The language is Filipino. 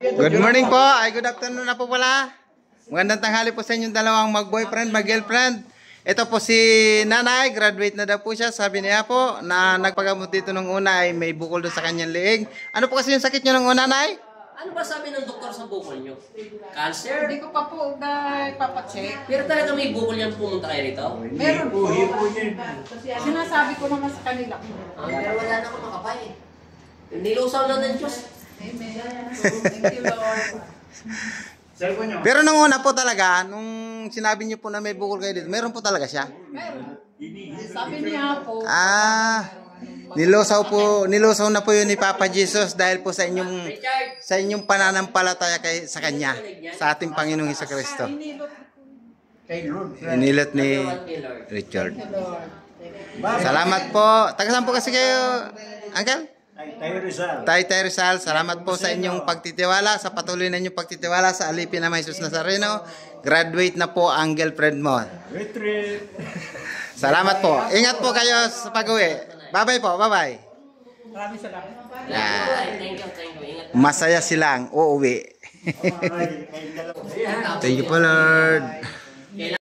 Good morning po. Ay, good afternoon na po pala. Magandang tanghali po sa inyong dalawang mag-boyfriend, mag-girlfriend. Ito po si nanay, graduate na daw po siya. Sabi niya po na nagpagamot dito nung una ay may bukol doon sa kanyang liig. Ano po kasi yung sakit niyo nung una, nay? Ano ba sabi ng doktor sa bukol niyo? Cancer? Hindi ko pa po nagpapacheck. Pero talaga may bukol yan pumunta kayo rito? Meron po. Sinasabi ko naman sa kanila. Pero wala na akong makapay. Nilusaw lang ng Diyos. Amen. Thank you, Lord. Pero nung una po talaga, nung sinabi niyo po na may bukol kayo dito, meron po talaga siya? Meron. Sabi niya po. Nilusaw na po yun ni Papa Jesus dahil po sa inyong pananampalataya sa Kanya, sa ating Panginoong Hesukristo. Inilot ni Richard. Salamat po. Taga saan po kasi kayo, Uncle? Tay Rizal. Salamat po sa inyong pagtitiwala, sa patuloy na inyong pagtitiwala sa alipin na Jesus Nazareno. Graduate na po ang girlfriend mo. Salamat po. Ingat po kayo sa pag-uwi. Bye-bye po. Bye-bye. Maraming salamat. Thank you. Ingat. Masaya silang uuwi. Thank you po, Lord.